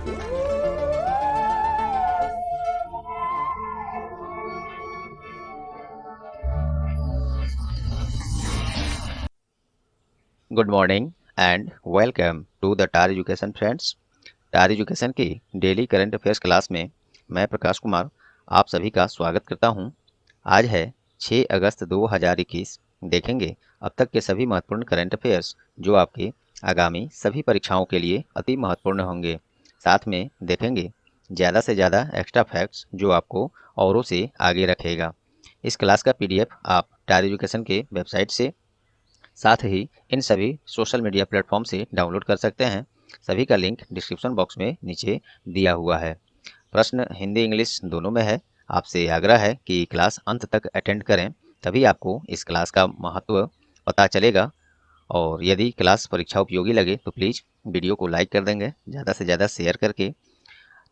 Good morning and welcome to the Tar education friends. Tar education की daily current affairs class में मैं प्रकाश कुमार आप सभी का स्वागत करता हूं। आज है 6 अगस्त 2021। देखेंगे अब तक के सभी महत्वपूर्ण करंट अफेयर्स जो आपके आगामी सभी परीक्षाओं के लिए अति महत्वपूर्ण होंगे। साथ में देखेंगे ज़्यादा से ज़्यादा एक्स्ट्रा फैक्ट्स जो आपको औरों से आगे रखेगा। इस क्लास का PDF आप टार एजुकेशन के वेबसाइट से साथ ही इन सभी सोशल मीडिया प्लेटफॉर्म से डाउनलोड कर सकते हैं। सभी का लिंक डिस्क्रिप्शन बॉक्स में नीचे दिया हुआ है। प्रश्न हिंदी इंग्लिश दोनों में है। आपसे आग्रह है कि क्लास अंत तक अटेंड करें, तभी आपको इस क्लास का महत्व पता चलेगा। और यदि क्लास परीक्षा उपयोगी लगे तो प्लीज़ वीडियो को लाइक कर देंगे, ज़्यादा से ज़्यादा शेयर करके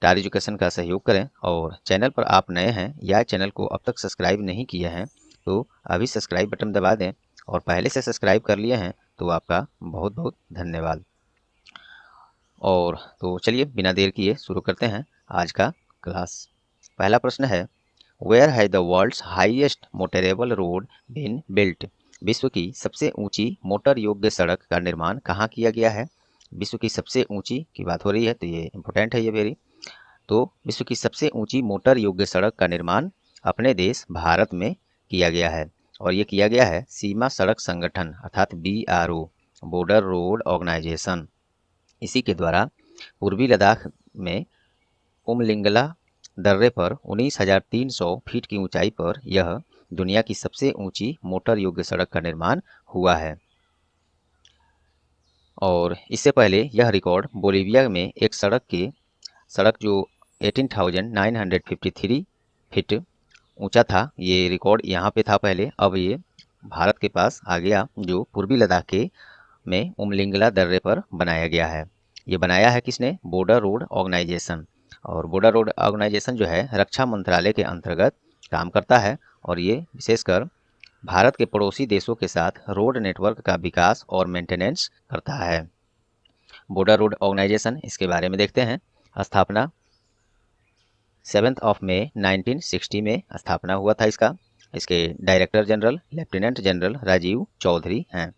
टार एजुकेशन का सहयोग करें। और चैनल पर आप नए हैं या चैनल को अब तक सब्सक्राइब नहीं किए हैं तो अभी सब्सक्राइब बटन दबा दें, और पहले से सब्सक्राइब कर लिए हैं तो आपका बहुत बहुत धन्यवाद। और तो चलिए बिना देर किए शुरू करते हैं आज का क्लास। पहला प्रश्न है, वेयर है the world's highest motorable road been built? विश्व की सबसे ऊंची मोटर योग्य सड़क का निर्माण कहाँ किया गया है? विश्व की सबसे ऊंची की बात हो रही है तो ये इंपॉर्टेंट है ये वेरी। तो विश्व की सबसे ऊंची मोटर योग्य सड़क का निर्माण अपने देश भारत में किया गया है, और ये किया गया है सीमा सड़क संगठन अर्थात BRO, बॉर्डर रोड ऑर्गेनाइजेशन। इसी के द्वारा पूर्वी लद्दाख में उमलिंगला दर्रे पर 19,300 फीट की ऊंचाई पर यह दुनिया की सबसे ऊंची मोटर योग्य सड़क का निर्माण हुआ है। और इससे पहले यह रिकॉर्ड बोलीविया में एक सड़क जो 18,953 फीट ऊंचा था, ये रिकॉर्ड यहाँ पे था पहले। अब ये भारत के पास आ गया, जो पूर्वी लद्दाख के में उमलिंगला दर्रे पर बनाया गया है। ये बनाया है किसने? Border road organisation. और बॉर्डर रोड ऑर्गेनाइजेशन जो है रक्षा मंत्रालय के अंतर्गत काम करता है, और ये विशेषकर भारत के पड़ोसी देशों के साथ रोड नेटवर्क का विकास और मेंटेनेंस करता है। बॉर्डर रोड ऑर्गेनाइजेशन, इसके बारे में देखते हैं। स्थापना 7 मई 1960 में स्थापना हुआ था इसका। इसके director general lieutenant general Rajiv Chaudhary हैं।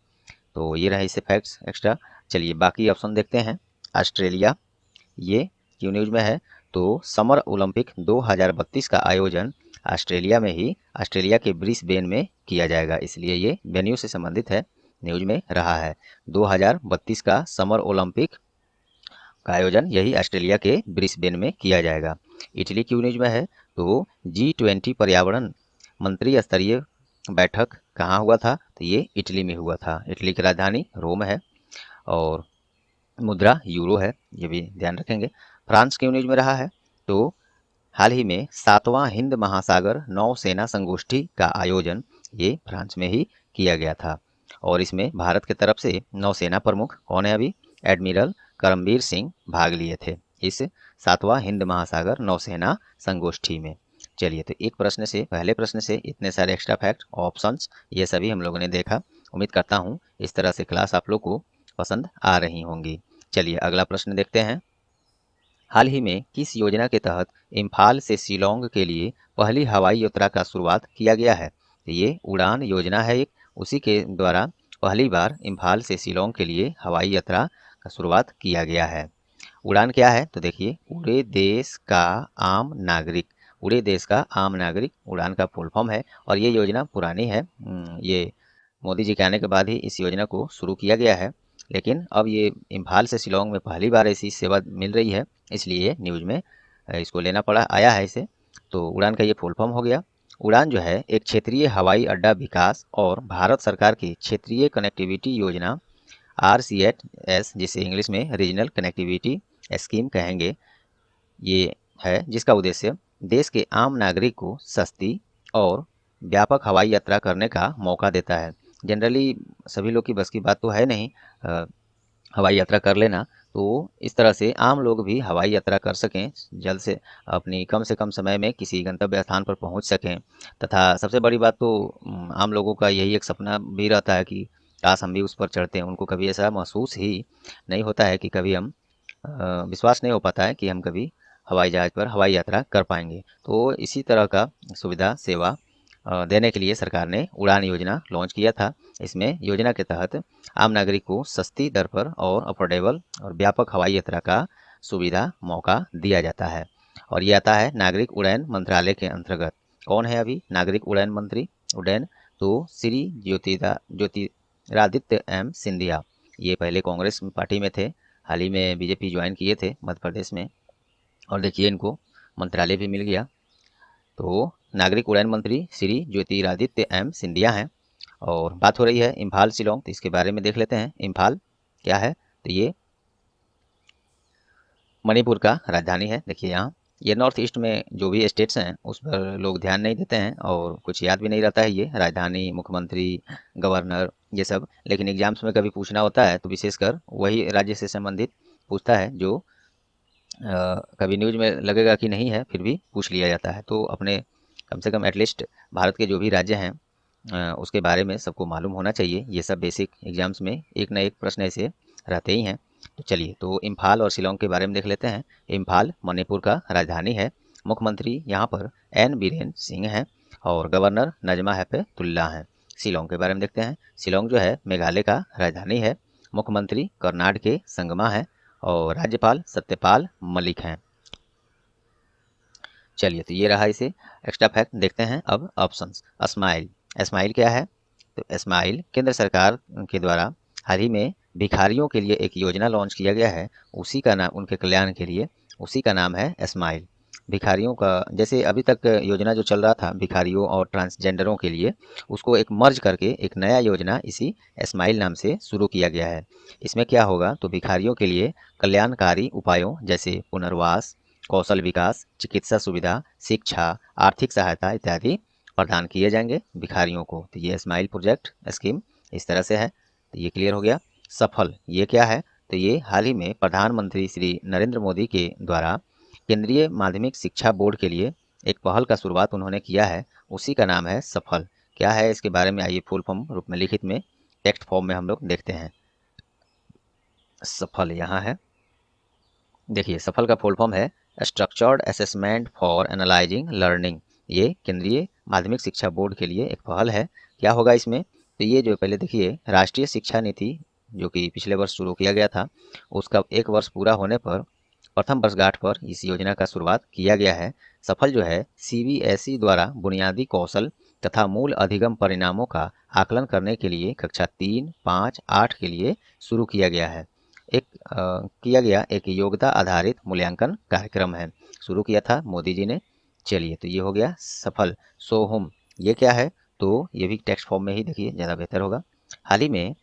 तो ये रहे इससे फैक्ट्स एक्स्ट्रा। चलिए बाकी ऑप्शन देखते हैं। ऑस्ट्रेलिया, ये क्यों न्यूज में है? तो समर ओलंपिक 2032 का आयोजन ऑस्ट्रेलिया के ब्रिस्बेन में किया जाएगा, इसलिए ये वेन्यू से संबंधित है, न्यूज में रहा है। 2032 का समर ओलंपिक का आयोजन यही ऑस्ट्रेलिया के ब्रिस्बेन में किया जाएगा। इटली क्यों न्यूज में है? तो G20 पर्यावरण मंत्री स्तरीय बैठक कहाँ हुआ था? तो ये इटली में हुआ था। इटली की राजधानी रोम है, और मुद्रा यूरो है, ये भी ध्यान रखेंगे। फ्रांस क्यों न्यूज में रहा है? तो हाल ही में 7वां हिंद महासागर नौसेना संगोष्ठी का आयोजन ये फ्रांस में ही किया गया था, और इसमें भारत की तरफ से नौसेना प्रमुख कौन है? अभी एडमिरल करमबीर सिंह भाग लिए थे इस 7वां हिंद महासागर नौसेना संगोष्ठी में। चलिए, तो एक प्रश्न से, पहले प्रश्न से इतने सारे एक्स्ट्रा फैक्ट, ऑप्शंस, ये सभी हम लोगों ने देखा। उम्मीद करता हूँ इस तरह से क्लास आप लोग को पसंद आ रही होंगी। चलिए अगला प्रश्न देखते हैं। हाल ही में किस योजना के तहत इम्फाल से शिलोंग के लिए पहली हवाई यात्रा का शुरुआत किया गया है? ये उड़ान योजना है एक, उसी के द्वारा पहली बार इम्फाल से शिलोंग के लिए हवाई यात्रा का शुरुआत किया गया है। उड़ान क्या है? तो देखिए, उड़े देश का आम नागरिक। उड़े देश का आम नागरिक उड़ान का फुल फॉर्म है, और ये योजना पुरानी है। ये मोदी जी के आने के बाद ही इस योजना को शुरू किया गया है, लेकिन अब ये इम्फाल से शिलोंग में पहली बार ऐसी सेवा मिल रही है, इसलिए न्यूज में इसको लेना पड़ा, आया है इसे। तो उड़ान का ये फुल फॉर्म हो गया। उड़ान जो है एक क्षेत्रीय हवाई अड्डा विकास और भारत सरकार की क्षेत्रीय कनेक्टिविटी योजना RCS, जिसे इंग्लिश में रीजनल कनेक्टिविटी स्कीम कहेंगे, ये है जिसका उद्देश्य देश के आम नागरिक को सस्ती और व्यापक हवाई यात्रा करने का मौका देता है। जनरली सभी लोग की बस की बात तो है नहीं हवाई यात्रा कर लेना, तो इस तरह से आम लोग भी हवाई यात्रा कर सकें, जल्द से कम समय में किसी गंतव्य स्थान पर पहुंच सकें। तथा सबसे बड़ी बात तो आम लोगों का यही एक सपना भी रहता है कि काश हम भी उस पर चढ़ते हैं। उनको कभी ऐसा महसूस ही नहीं होता है कि कभी हम विश्वास नहीं हो पाता है कि हम कभी हवाई जहाज़ पर हवाई यात्रा कर पाएंगे। तो इसी तरह का सुविधा सेवा देने के लिए सरकार ने उड़ान योजना लॉन्च किया था। इसमें योजना के तहत आम नागरिक को सस्ती दर पर और अफोर्डेबल और व्यापक हवाई यात्रा का सुविधा मौका दिया जाता है। और ये आता है नागरिक उड्डयन मंत्रालय के अंतर्गत। कौन है अभी नागरिक उड्डयन मंत्री उड्डयन? तो श्री ज्योतिरादित्य एम सिंधिया। ये पहले कांग्रेस पार्टी में थे, हाल ही में बीजेपी ज्वाइन किए थे मध्य प्रदेश में, और देखिए इनको मंत्रालय भी मिल गया। तो नागरिक उड्डयन मंत्री श्री ज्योतिरादित्य एम सिंधिया हैं। और बात हो रही है इम्फाल शिलोंग, तो इसके बारे में देख लेते हैं। इम्फाल क्या है? तो ये मणिपुर का राजधानी है। देखिए यहाँ ये नॉर्थ ईस्ट में जो भी स्टेट्स हैं उस पर लोग ध्यान नहीं देते हैं और कुछ याद भी नहीं रहता है, ये राजधानी, मुख्यमंत्री, गवर्नर, ये सब। लेकिन एग्जाम्स में कभी पूछना होता है तो विशेषकर वही राज्य से संबंधित पूछता है जो कभी न्यूज में लगेगा कि नहीं है, फिर भी पूछ लिया जाता है। तो अपने कम से कम एटलीस्ट भारत के जो भी राज्य हैं उसके बारे में सबको मालूम होना चाहिए। ये सब बेसिक एग्जाम्स में एक ना एक प्रश्न ऐसे रहते ही हैं। तो चलिए, तो इम्फाल और शिलोंग के बारे में देख लेते हैं। इम्फाल मणिपुर का राजधानी है। मुख्यमंत्री यहाँ पर एन बीरेन सिंह हैं और गवर्नर नजमा हेपतुल्ला हैं। शिलोंग के बारे में देखते हैं। शिलोंग जो है मेघालय का राजधानी है। मुख्यमंत्री कर्नाटक के संगमा है और राज्यपाल सत्यपाल मलिक हैं। चलिए, तो ये रहा इसे एक्स्ट्रा फैक्ट। देखते हैं अब ऑप्शंस। स्माइल, स्माइल क्या है? तो स्माइल केंद्र सरकार के द्वारा हाल ही में भिखारियों के लिए एक योजना लॉन्च किया गया है, उसी का नाम, उनके कल्याण के लिए, उसी का नाम है स्माइल। भिखारियों का, जैसे अभी तक योजना जो चल रहा था भिखारियों और ट्रांसजेंडरों के लिए, उसको एक मर्ज करके एक नया योजना इसी स्माइल नाम से शुरू किया गया है। इसमें क्या होगा? तो भिखारियों के लिए कल्याणकारी उपायों जैसे पुनर्वास, कौशल विकास, चिकित्सा सुविधा, शिक्षा, आर्थिक सहायता इत्यादि प्रदान किए जाएंगे भिखारियों को। तो ये स्माइल प्रोजेक्ट स्कीम इस तरह से है। तो ये क्लियर हो गया। सफल, ये क्या है? तो ये हाल ही में प्रधानमंत्री श्री नरेंद्र मोदी के द्वारा केंद्रीय माध्यमिक शिक्षा बोर्ड के लिए एक पहल का शुरुआत उन्होंने किया है, उसी का नाम है सफल। क्या है इसके बारे में? आइए फुल फॉर्म रूप में लिखित में टेक्स्ट फॉर्म में हम लोग देखते हैं। सफल यहाँ है, देखिए सफल का फुल फॉर्म है structured assessment for analysing learning. ये केंद्रीय माध्यमिक शिक्षा बोर्ड के लिए एक पहल है। क्या होगा इसमें? तो ये जो पहले देखिए राष्ट्रीय शिक्षा नीति जो कि पिछले वर्ष शुरू किया गया था, उसका 1 वर्ष पूरा होने पर प्रथम वर्षगांठ पर इस योजना का शुरुआत किया गया है। सफल जो है सीबीएसई द्वारा बुनियादी कौशल तथा मूल अधिगम परिणामों का आकलन करने के लिए कक्षा 3, 5, 8 के लिए शुरू किया गया है। एक योग्यता आधारित मूल्यांकन कार्यक्रम है, शुरू किया था मोदी जी ने। चलिए, तो ये हो गया सफल। सोहम, ये क्या है? तो ये भी टेक्स्ट फॉर्म में ही देखिए ज़्यादा बेहतर होगा। हाल ही में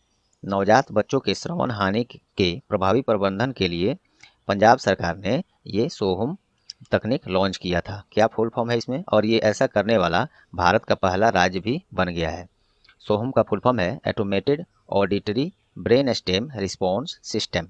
नवजात बच्चों के श्रवण हानि के प्रभावी प्रबंधन के लिए पंजाब सरकार ने ये सोहम तकनीक लॉन्च किया था। क्या फुल फॉर्म है इसमें? और ये ऐसा करने वाला भारत का पहला राज्य भी बन गया है। सोहम का फुल फॉर्म है automated auditory brain stem response system.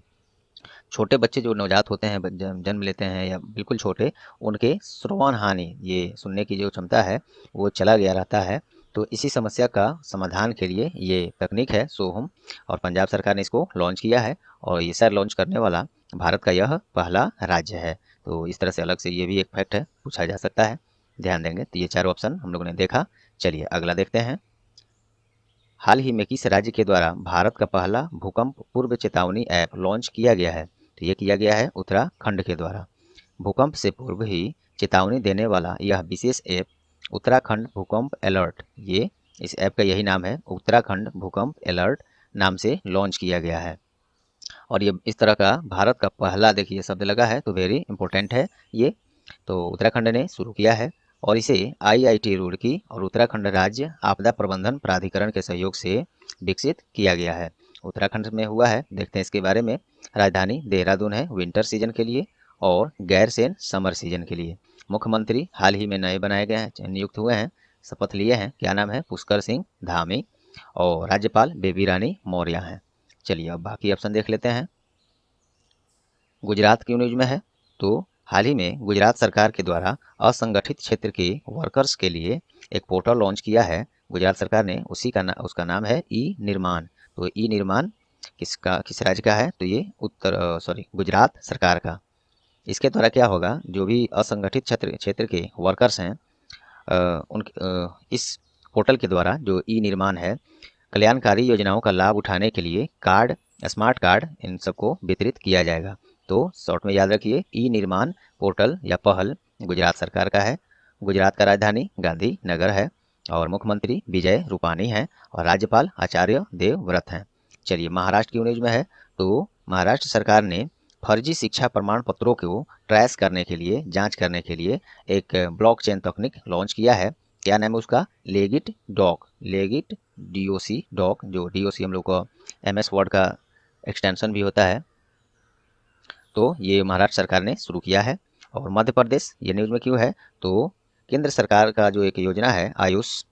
छोटे बच्चे जो नवजात होते हैं, जन्म लेते हैं या बिल्कुल छोटे, उनके श्रवण हानि, ये सुनने की जो क्षमता है वो चला गया रहता है। तो इसी समस्या का समाधान के लिए ये तकनीक है सोहम, और पंजाब सरकार ने इसको लॉन्च किया है और ये सर लॉन्च करने वाला भारत का यह पहला राज्य है। तो इस तरह से अलग से ये भी एक फैक्ट है, पूछा जा सकता है, ध्यान देंगे। तो ये 4 ऑप्शन हम लोगों ने देखा। चलिए अगला देखते हैं। हाल ही में किस राज्य के द्वारा भारत का पहला भूकंप पूर्व चेतावनी ऐप लॉन्च किया गया है? तो ये किया गया है उत्तराखंड के द्वारा। भूकंप से पूर्व ही चेतावनी देने वाला यह विशेष ऐप उत्तराखंड भूकंप अलर्ट, ये इस ऐप का यही नाम है, उत्तराखंड भूकंप अलर्ट नाम से लॉन्च किया गया है। और ये इस तरह का भारत का पहला, देखिए शब्द लगा है तो वेरी इंपॉर्टेंट है ये। तो उत्तराखंड ने शुरू किया है और इसे आईआईटी रुड़की और उत्तराखंड राज्य आपदा प्रबंधन प्राधिकरण के सहयोग से विकसित किया गया है। उत्तराखंड में हुआ है, देखते हैं इसके बारे में। राजधानी देहरादून है विंटर सीजन के लिए और गैरसैंण समर सीजन के लिए। मुख्यमंत्री हाल ही में नए बनाए गए हैं, नियुक्त हुए हैं, शपथ लिए हैं। क्या नाम है? पुष्कर सिंह धामी। और राज्यपाल बेबी रानी मौर्य हैं। चलिए अब बाकी ऑप्शन देख लेते हैं। गुजरात क्यों न्यूज में है? तो हाल ही में गुजरात सरकार के द्वारा असंगठित क्षेत्र के वर्कर्स के लिए एक पोर्टल लॉन्च किया है गुजरात सरकार ने, उसका नाम है ई निर्माण। तो ई निर्माण किस राज्य का है? तो ये गुजरात सरकार का। इसके द्वारा क्या होगा, जो भी असंगठित क्षेत्र के वर्कर्स हैं इस पोर्टल के द्वारा जो ई निर्माण है, कल्याणकारी योजनाओं का लाभ उठाने के लिए कार्ड, स्मार्ट कार्ड इन सबको वितरित किया जाएगा। तो शॉर्ट में याद रखिए, ई निर्माण पोर्टल या पहल गुजरात सरकार का है। गुजरात का राजधानी गांधी नगर है और मुख्यमंत्री विजय रूपानी हैं और राज्यपाल आचार्य देवव्रत हैं। चलिए महाराष्ट्र की न्यूज में है, तो महाराष्ट्र सरकार ने फर्जी शिक्षा प्रमाण पत्रों को ट्रेस करने के लिए, जांच करने के लिए एक ब्लॉकचेन तकनीक लॉन्च किया है। क्या नाम है उसका? लेगिट डॉक, लेगिट DOC डॉक, जो DOC हम लोग को MS वर्ड का एक्सटेंशन भी होता है। तो ये महाराष्ट्र सरकार ने शुरू किया है। और मध्य प्रदेश ये न्यूज में क्यों है? तो केंद्र सरकार का जो एक योजना है आयुष,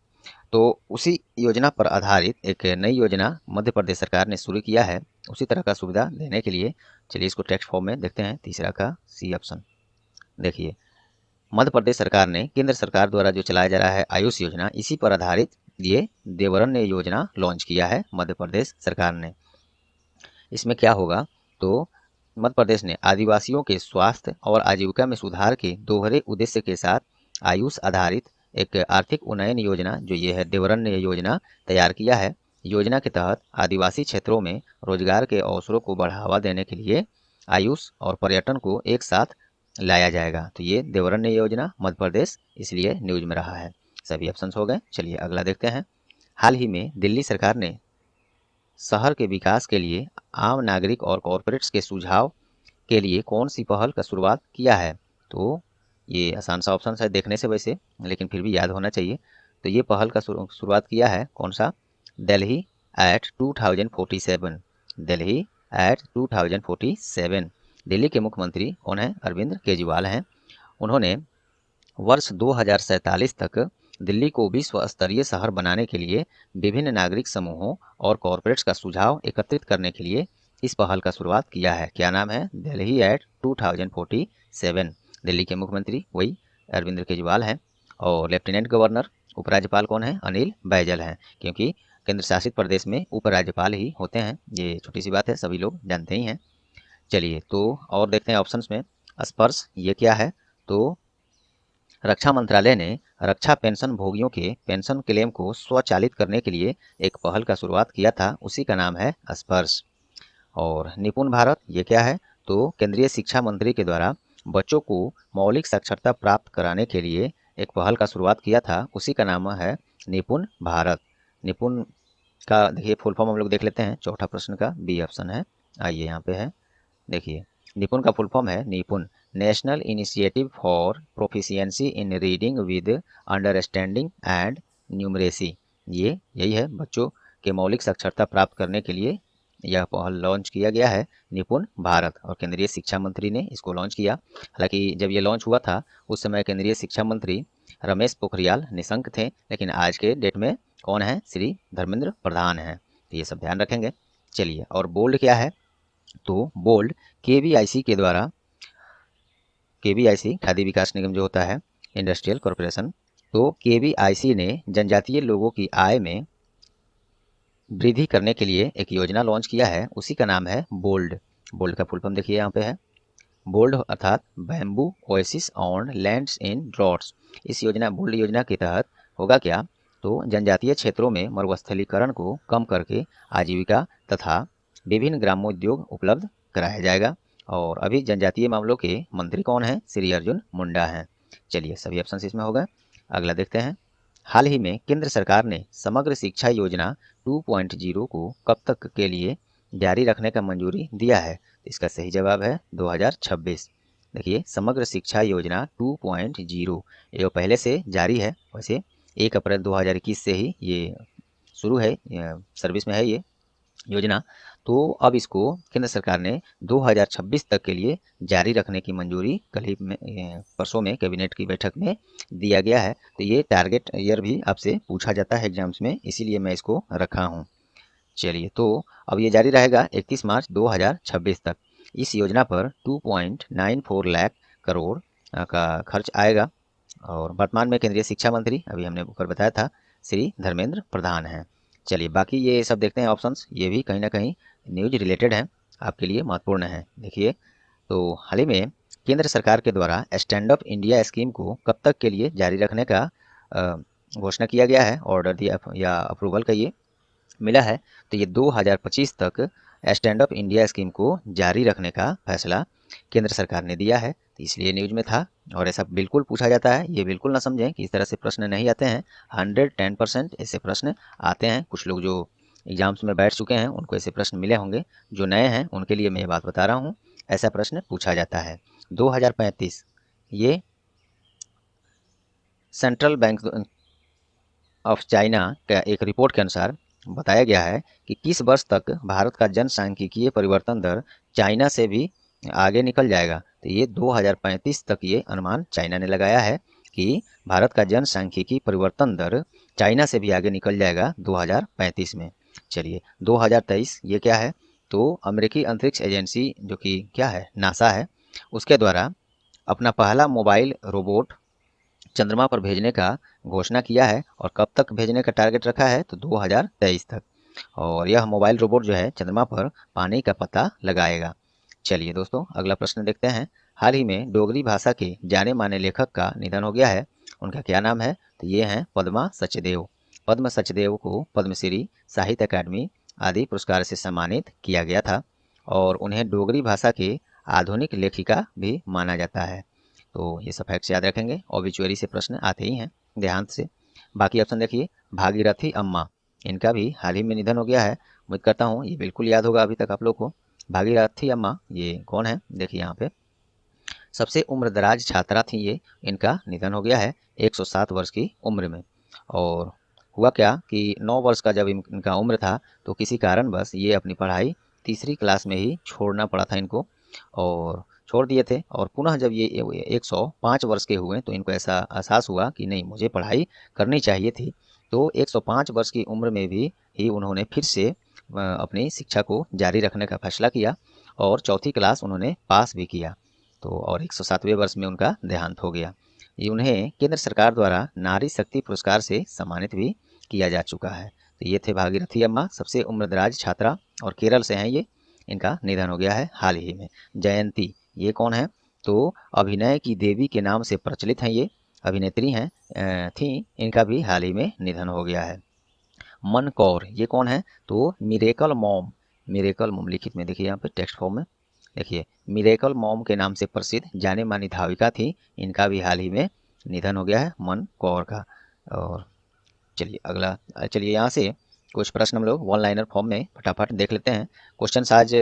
तो उसी योजना पर आधारित एक नई योजना मध्य प्रदेश सरकार ने शुरू किया है, उसी तरह का सुविधा देने के लिए। चलिए इसको टेक्स्ट फॉर्म में देखते हैं, तीसरा का C ऑप्शन। देखिए मध्य प्रदेश सरकार ने केंद्र सरकार द्वारा जो चलाया जा रहा है आयुष योजना, इसी पर आधारित ये देवरण्य योजना लॉन्च किया है मध्य प्रदेश सरकार ने। इसमें क्या होगा, तो मध्य प्रदेश ने आदिवासियों के स्वास्थ्य और आजीविका में सुधार के दोहरे उद्देश्य के साथ आयुष आधारित एक आर्थिक उन्नयन योजना, जो ये है देवरण्य योजना, तैयार किया है। योजना के तहत आदिवासी क्षेत्रों में रोजगार के अवसरों को बढ़ावा देने के लिए आयुष और पर्यटन को एक साथ लाया जाएगा। तो ये देवरण्य योजना मध्य प्रदेश इसलिए न्यूज में रहा है। सभी ऑप्शंस हो गए। चलिए अगला देखते हैं। हाल ही में दिल्ली सरकार ने शहर के विकास के लिए आम नागरिक और कॉरपोरेट्स के सुझाव के लिए कौन सी पहल का शुरुआत किया है? तो ये आसान सा ऑप्शन है देखने से वैसे, लेकिन फिर भी याद होना चाहिए। तो ये पहल का शुरुआत किया है कौन सा? Delhi at 2047, Delhi at 2047। दिल्ली के मुख्यमंत्री कौन है? अरविंद केजरीवाल हैं। उन्होंने वर्ष 2047 तक दिल्ली को विश्व स्तरीय शहर बनाने के लिए विभिन्न नागरिक समूहों और कॉरपोरेट्स का सुझाव एकत्रित करने के लिए इस पहल का शुरुआत किया है। क्या नाम है? दिल्ली एट 2047। दिल्ली के मुख्यमंत्री वही अरविंद केजरीवाल हैं और लेफ्टिनेंट गवर्नर, उपराज्यपाल कौन है? अनिल बैजल हैं, क्योंकि केंद्र शासित प्रदेश में उपराज्यपाल ही होते हैं। ये छोटी सी बात है, सभी लोग जानते ही हैं। चलिए तो और देखते हैं ऑप्शंस में। स्पर्श ये क्या है? तो रक्षा मंत्रालय ने रक्षा पेंशन भोगियों के पेंशन क्लेम को स्वचालित करने के लिए एक पहल का शुरुआत किया था, उसी का नाम है स्पर्श। और निपुण भारत ये क्या है? तो केंद्रीय शिक्षा मंत्री के द्वारा बच्चों को मौलिक साक्षरता प्राप्त कराने के लिए एक पहल का शुरुआत किया था, उसी का नाम है निपुण भारत। निपुण का देखिए फुल फॉर्म हम लोग देख लेते हैं, चौथा प्रश्न का B ऑप्शन है। आइए यहाँ पे है, देखिए निपुण का फुल फॉर्म है निपुण, national initiative for proficiency in reading with understanding and numeracy. ये यही है, बच्चों के मौलिक साक्षरता प्राप्त करने के लिए यह पहल लॉन्च किया गया है, निपुण भारत। और केंद्रीय शिक्षा मंत्री ने इसको लॉन्च किया। हालांकि जब ये लॉन्च हुआ था उस समय केंद्रीय शिक्षा मंत्री रमेश पोखरियाल निशंक थे, लेकिन आज के डेट में कौन है? श्री धर्मेंद्र प्रधान हैं। तो ये सब ध्यान रखेंगे। चलिए और बोल्ड क्या है? तो बोल्ड KVIC के द्वारा, KVIC खादी विकास निगम जो होता है, इंडस्ट्रियल कॉरपोरेशन, तो KVIC ने जनजातीय लोगों की आय में वृद्धि करने के लिए एक योजना लॉन्च किया है, उसी का नाम है बोल्ड। बोल्ड का फुल फॉर्म देखिए यहाँ पे है, बोल्ड अर्थात bamboo oasis on lands in droughts. इस योजना बोल्ड योजना के तहत होगा क्या? तो जनजातीय क्षेत्रों में मरुस्थलीकरण को कम करके आजीविका तथा विभिन्न ग्रामोद्योग उपलब्ध कराया जाएगा। और अभी जनजातीय मामलों के मंत्री कौन है? श्री अर्जुन मुंडा हैं। चलिए सभी ऑप्शन इसमें हो गए। अगला देखते हैं। हाल ही में केंद्र सरकार ने समग्र शिक्षा योजना 2.0 को कब तक के लिए जारी रखने का मंजूरी दिया है? इसका सही जवाब है 2026। देखिए समग्र शिक्षा योजना 2.0 ये पहले से जारी है, वैसे 1 अप्रैल 2021 से ही ये शुरू है, सर्विस में है ये योजना। तो अब इसको केंद्र सरकार ने 2026 तक के लिए जारी रखने की मंजूरी कल ही परसों में कैबिनेट की बैठक में दिया गया है। तो ये टारगेट ईयर भी आपसे पूछा जाता है एग्जाम्स में, इसीलिए मैं इसको रखा हूँ। चलिए तो अब ये जारी रहेगा 31 मार्च 2026 तक। इस योजना पर 2.94 लाख करोड़ का खर्च आएगा और वर्तमान में केंद्रीय शिक्षा मंत्री, अभी हमने ऊपर बताया था, श्री धर्मेंद्र प्रधान हैं। चलिए बाकी ये सब देखते हैं ऑप्शंस, ये भी कहीं ना कहीं न्यूज रिलेटेड हैं, आपके लिए महत्वपूर्ण है। देखिए, तो हाल ही में केंद्र सरकार के द्वारा स्टैंड अप इंडिया स्कीम को कब तक के लिए जारी रखने का घोषणा किया गया है, ऑर्डर दिया या अप्रूवल का ये मिला है। तो ये 2025 तक स्टैंड अप इंडिया स्कीम को जारी रखने का फैसला केंद्र सरकार ने दिया है। तो इसलिए न्यूज में था और ऐसा बिल्कुल पूछा जाता है। ये बिल्कुल ना समझें कि इस तरह से प्रश्न नहीं आते हैं। 110% ऐसे प्रश्न आते हैं। कुछ लोग जो एग्जाम्स में बैठ चुके हैं उनको ऐसे प्रश्न मिले होंगे, जो नए हैं उनके लिए मैं ये बात बता रहा हूँ, ऐसा प्रश्न पूछा जाता है। 2035 ये सेंट्रल बैंक ऑफ चाइना का एक रिपोर्ट के अनुसार बताया गया है कि किस वर्ष तक भारत का जनसांख्यिकीय परिवर्तन दर चाइना से भी आगे निकल जाएगा। तो ये 2035 तक ये अनुमान चाइना ने लगाया है कि भारत का जनसांख्यिकीय परिवर्तन दर चाइना से भी आगे निकल जाएगा 2035 में। चलिए 2023 ये क्या है, तो अमेरिकी अंतरिक्ष एजेंसी जो कि क्या है, नासा है, उसके द्वारा अपना पहला मोबाइल रोबोट चंद्रमा पर भेजने का घोषणा किया है। और कब तक भेजने का टारगेट रखा है, तो 2023 तक। और यह मोबाइल रोबोट जो है चंद्रमा पर पानी का पता लगाएगा। चलिए दोस्तों, अगला प्रश्न देखते हैं। हाल ही में डोगरी भाषा के जाने माने लेखक का निधन हो गया है। उनका क्या नाम है, तो ये हैं पद्मा सचदेव। पद्म सचदेव को पद्मश्री, साहित्य अकादमी आदि पुरस्कार से सम्मानित किया गया था और उन्हें डोगरी भाषा के आधुनिक लेखिका भी माना जाता है। तो ये सब फैक्ट्स याद रखेंगे। ऑब्ituary से प्रश्न आते ही हैं ध्यान से। बाकी ऑप्शन देखिए, भागीरथी अम्मा, इनका भी हाल ही में निधन हो गया है। उम्मीद करता हूँ ये बिल्कुल याद होगा अभी तक आप लोग को। भागीरथी अम्मा ये कौन है, देखिए यहाँ पे सबसे उम्रदराज छात्रा थी ये, इनका निधन हो गया है 107 वर्ष की उम्र में। और हुआ क्या कि 9 वर्ष का जब इनका उम्र था तो किसी कारणवश ये अपनी पढ़ाई तीसरी क्लास में ही छोड़ना पड़ा था इनको, और छोड़ दिए थे। और पुनः जब ये 105 वर्ष के हुए तो इनको ऐसा एहसास हुआ कि नहीं, मुझे पढ़ाई करनी चाहिए थी। तो 105 वर्ष की उम्र में भी ही उन्होंने फिर से अपनी शिक्षा को जारी रखने का फैसला किया और चौथी क्लास उन्होंने पास भी किया। तो और 107वें वर्ष में उनका देहांत हो गया। ये उन्हें केंद्र सरकार द्वारा नारी शक्ति पुरस्कार से सम्मानित भी किया जा चुका है। तो ये थे भागीरथी अम्मा, सबसे उम्रदराज छात्रा, और केरल से हैं ये। इनका निधन हो गया है हाल ही में। जयंती ये कौन है, तो अभिनय की देवी के नाम से प्रचलित हैं, ये अभिनेत्री हैं थी, इनका भी हाल ही में निधन हो गया है। मन कौर ये कौन है, तो मिरेकल मॉम, मिरेकल मॉम लिखित में देखिए यहाँ पे टेक्स्ट फॉर्म में देखिए, मिरेकल मॉम के नाम से प्रसिद्ध जाने मानी धाविका थी, इनका भी हाल ही में निधन हो गया है, मन कौर का। और चलिए अगला, चलिए यहाँ से कुछ प्रश्न हम लोग वन लाइनर फॉर्म में फटाफट देख लेते हैं। क्वेश्चन आज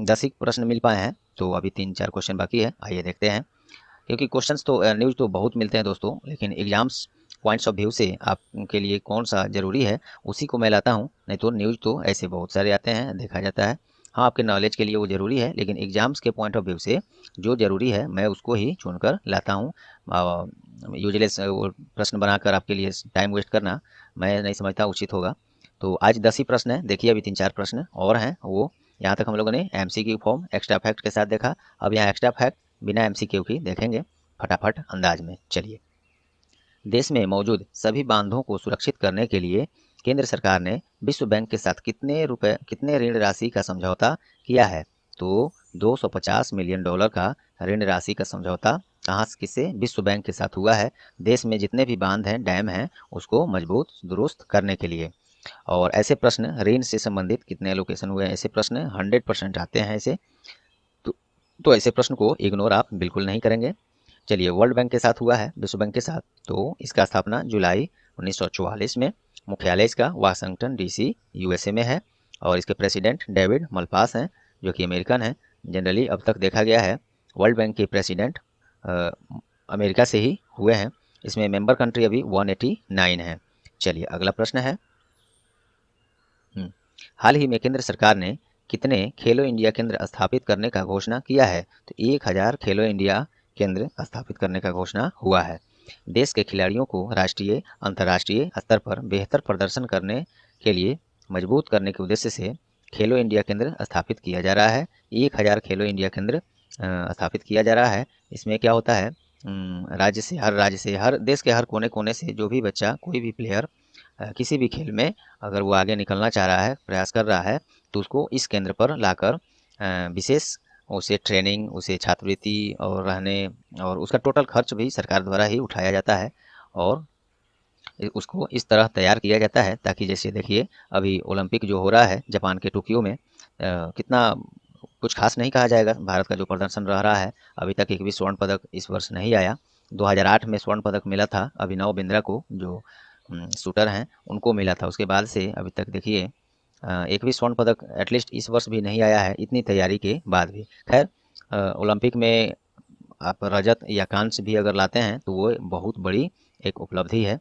10 ही प्रश्न मिल पाए हैं, तो अभी 3-4 क्वेश्चन बाकी है, आइए देखते हैं। क्योंकि क्वेश्चंस तो न्यूज़ तो बहुत मिलते हैं दोस्तों, लेकिन एग्जाम्स पॉइंट्स ऑफ व्यू से आपके लिए कौन सा ज़रूरी है उसी को मैं लाता हूं। नहीं तो न्यूज़ तो ऐसे बहुत सारे आते हैं, देखा जाता है। हाँ, आपके नॉलेज के लिए वो ज़रूरी है, लेकिन एग्जाम्स के पॉइंट ऑफ व्यू से जो ज़रूरी है मैं उसको ही चुनकर लाता हूँ। यूजलेस वो प्रश्न बनाकर आपके लिए टाइम वेस्ट करना मैं नहीं समझता उचित होगा। तो आज 10 ही प्रश्न है, देखिए अभी 3-4 प्रश्न और हैं। वो यहाँ तक हम लोगों ने MCQ फॉर्म एक्स्ट्रा फैक्ट के साथ देखा। अब यहाँ एक्स्ट्रा फैक्ट बिना MCQ की देखेंगे फटाफट अंदाज में। चलिए, देश में मौजूद सभी बांधों को सुरक्षित करने के लिए केंद्र सरकार ने विश्व बैंक के साथ कितने ऋण राशि का समझौता किया है, तो 250 मिलियन डॉलर का ऋण राशि का समझौता कहाँ किससे, विश्व बैंक के साथ हुआ है। देश में जितने भी बांध हैं, डैम हैं, उसको मजबूत दुरुस्त करने के लिए। और ऐसे प्रश्न ऋण से संबंधित कितने एलोकेशन हुए हैं, ऐसे प्रश्न 100% आते हैं ऐसे। तो ऐसे प्रश्न को इग्नोर आप बिल्कुल नहीं करेंगे। चलिए, वर्ल्ड बैंक के साथ हुआ है, विश्व बैंक के साथ, तो इसका स्थापना जुलाई 1944 में, मुख्यालय इसका वाशिंगटन DC USA में है, और इसके प्रेसिडेंट डेविड मलपास हैं जो कि अमेरिकन हैं। जनरली अब तक देखा गया है वर्ल्ड बैंक के प्रेसिडेंट अमेरिका से ही हुए हैं। इसमें मेंबर कंट्री अभी 189 है। चलिए अगला प्रश्न है, हाल ही में केंद्र सरकार ने कितने खेलो इंडिया केंद्र स्थापित करने का घोषणा किया है, तो 1000 खेलो इंडिया केंद्र स्थापित करने का घोषणा हुआ है। देश के खिलाड़ियों को राष्ट्रीय अंतर्राष्ट्रीय स्तर पर बेहतर प्रदर्शन करने के लिए मजबूत करने के उद्देश्य से खेलो इंडिया केंद्र स्थापित किया जा रहा है। 1000 खेलो इंडिया केंद्र स्थापित किया जा रहा है। इसमें क्या होता है, राज्य से हर देश के हर कोने कोने से जो भी बच्चा, कोई भी प्लेयर किसी भी खेल में अगर वो आगे निकलना चाह रहा है, प्रयास कर रहा है, तो उसको इस केंद्र पर लाकर विशेष उसे ट्रेनिंग, उसे छात्रवृत्ति और रहने और उसका टोटल खर्च भी सरकार द्वारा ही उठाया जाता है और उसको इस तरह तैयार किया जाता है ताकि जैसे देखिए अभी ओलंपिक जो हो रहा है जापान के टोक्यो में, कितना कुछ खास नहीं कहा जाएगा भारत का जो प्रदर्शन रह रहा है। अभी तक एक भी स्वर्ण पदक इस वर्ष नहीं आया। 2008 में स्वर्ण पदक मिला था अभिनव बिंद्रा को, जो शूटर हैं उनको मिला था। उसके बाद से अभी तक देखिए एक भी स्वर्ण पदक एटलीस्ट इस वर्ष भी नहीं आया है, इतनी तैयारी के बाद भी। खैर ओलंपिक में आप रजत या कांस्य भी अगर लाते हैं तो वो बहुत बड़ी एक उपलब्धि है।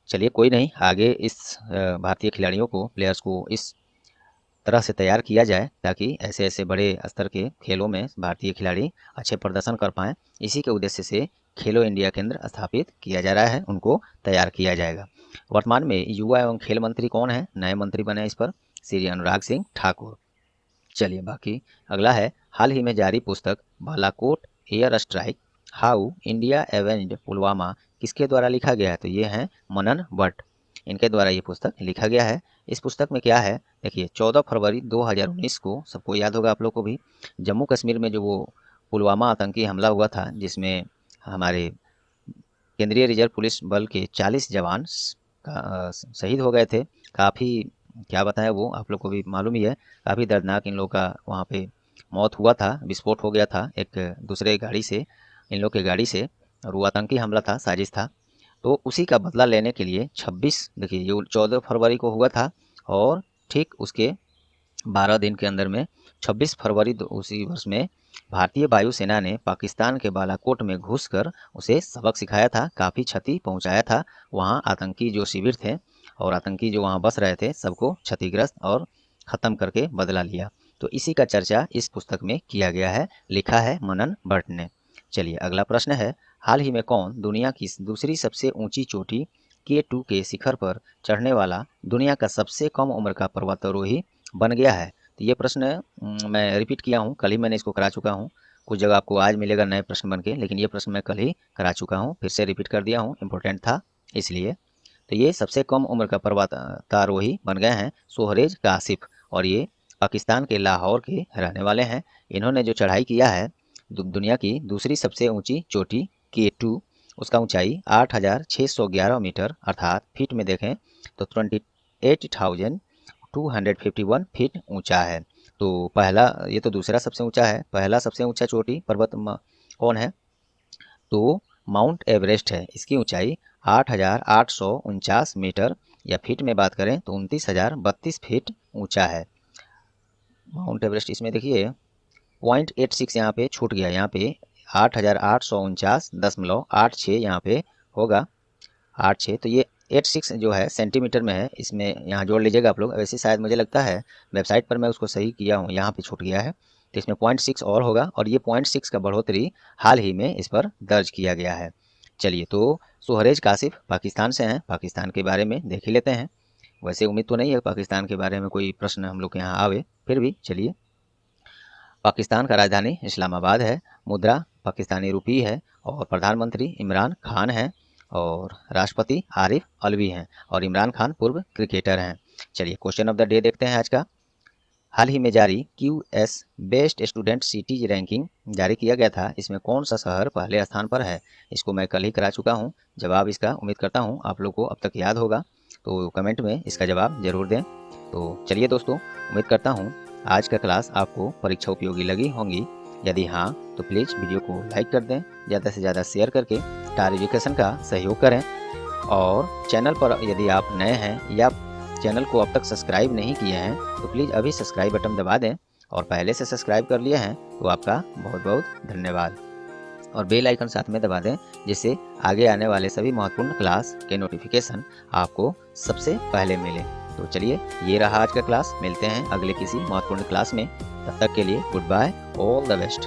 चलिए कोई नहीं, आगे इस भारतीय खिलाड़ियों को, प्लेयर्स को इस तरह से तैयार किया जाए ताकि ऐसे ऐसे बड़े स्तर के खेलों में भारतीय खिलाड़ी अच्छे प्रदर्शन कर पाएँ। इसी के उद्देश्य से खेलो इंडिया केंद्र स्थापित किया जा रहा है, उनको तैयार किया जाएगा। वर्तमान में युवा एवं खेल मंत्री कौन है? नए मंत्री बने इस पर श्री अनुराग सिंह ठाकुर। चलिए बाकी अगला है, हाल ही में जारी पुस्तक Balakot air strike how India एवेंज्ड Pulwama किसके द्वारा लिखा गया है? तो ये हैं मनन भट्ट, इनके द्वारा ये पुस्तक लिखा गया है। इस पुस्तक में क्या है देखिए, 14 फरवरी 2019 को, सबको याद होगा आप लोग को भी, जम्मू कश्मीर में जो वो पुलवामा आतंकी हमला हुआ था जिसमें हमारे केंद्रीय रिजर्व पुलिस बल के 40 जवान शहीद हो गए थे। काफ़ी क्या बताएं, वो आप लोग को भी मालूम ही है, काफ़ी दर्दनाक इन लोग का वहाँ पे मौत हुआ था, विस्फोट हो गया था एक दूसरे गाड़ी से, इन लोग की गाड़ी से, और वो आतंकी हमला था, साजिश था। तो उसी का बदला लेने के लिए 26, देखिए ये 14 फरवरी को हुआ था और ठीक उसके 12 दिन के अंदर में 26 फरवरी उसी वर्ष में भारतीय वायुसेना ने पाकिस्तान के बालाकोट में घुसकर उसे सबक सिखाया था, काफ़ी क्षति पहुंचाया था। वहां आतंकी जो शिविर थे और आतंकी जो वहां बस रहे थे सबको क्षतिग्रस्त और ख़त्म करके बदला लिया। तो इसी का चर्चा इस पुस्तक में किया गया है, लिखा है मनन भट्ट ने। चलिए अगला प्रश्न है, हाल ही में कौन दुनिया की दूसरी सबसे ऊंची चोटी K2 के शिखर पर चढ़ने वाला दुनिया का सबसे कम उम्र का पर्वतारोही बन गया है? तो ये प्रश्न मैं रिपीट किया हूँ, कल ही मैंने इसको करा चुका हूँ। कुछ जगह आपको आज मिलेगा नए प्रश्न बन के, लेकिन ये प्रश्न मैं कल ही करा चुका हूँ, फिर से रिपीट कर दिया हूँ, इम्पोर्टेंट था इसलिए। तो ये सबसे कम उम्र का पर्वतारोही बन गए हैं सोहरेज कासिफ, और ये पाकिस्तान के लाहौर के रहने वाले हैं। इन्होंने जो चढ़ाई किया है दुनिया की दूसरी सबसे ऊंची चोटी K2, उसका ऊंचाई 8,611 मीटर अर्थात फीट में देखें तो 28,251 फीट ऊंचा है। तो पहला, ये तो दूसरा सबसे ऊंचा है, पहला सबसे ऊंचा चोटी पर्वत कौन है? तो माउंट एवरेस्ट है, इसकी ऊंचाई 8,849 मीटर, या फीट में बात करें तो 29,032 फीट ऊंचा है माउंट एवरेस्ट। इसमें देखिए 0.86 यहाँ पे छूट गया, यहाँ पे 8,849.86 यहाँ पे होगा 86, तो ये 86 जो है सेंटीमीटर में है, इसमें यहाँ जोड़ लीजिएगा आप लोग। वैसे शायद मुझे लगता है वेबसाइट पर मैं उसको सही किया हूँ, यहाँ पे छूट गया है, तो इसमें 0.6 और होगा, और ये 0.6 का बढ़ोतरी हाल ही में इस पर दर्ज किया गया है। चलिए, तो सोहरेज कासिफ पाकिस्तान से हैं, पाकिस्तान के बारे में देख ही लेते हैं। वैसे उम्मीद तो नहीं है पाकिस्तान के बारे में कोई प्रश्न हम लोग के यहाँ आवे, फिर भी चलिए। पाकिस्तान का राजधानी इस्लामाबाद है, मुद्रा पाकिस्तानी रुपी है, और प्रधानमंत्री इमरान खान हैं, और राष्ट्रपति आरिफ अलवी हैं, और इमरान खान पूर्व क्रिकेटर हैं। चलिए क्वेश्चन ऑफ द डे देखते हैं आज का। हाल ही में जारी QS best student cities ranking जारी किया गया था, इसमें कौन सा शहर पहले स्थान पर है? इसको मैं कल ही करा चुका हूँ। जवाब इसका उम्मीद करता हूँ आप लोग को अब तक याद होगा, तो कमेंट में इसका जवाब जरूर दें। तो चलिए दोस्तों, उम्मीद करता हूँ आज का क्लास आपको परीक्षा उपयोगी लगी होंगी। यदि हाँ तो प्लीज़ वीडियो को लाइक कर दें, ज़्यादा से ज़्यादा शेयर करके स्टार एजुकेशन का सहयोग करें, और चैनल पर यदि आप नए हैं या चैनल को अब तक सब्सक्राइब नहीं किए हैं तो प्लीज़ अभी सब्सक्राइब बटन दबा दें, और पहले से सब्सक्राइब कर लिए हैं तो आपका बहुत बहुत धन्यवाद, और बेल आइकन साथ में दबा दें, जिससे आगे आने वाले सभी महत्वपूर्ण क्लास के नोटिफिकेशन आपको सबसे पहले मिले। तो चलिए, ये रहा आज का क्लास, मिलते हैं अगले किसी महत्वपूर्ण क्लास में, तब तक के लिए goodbye, all the best.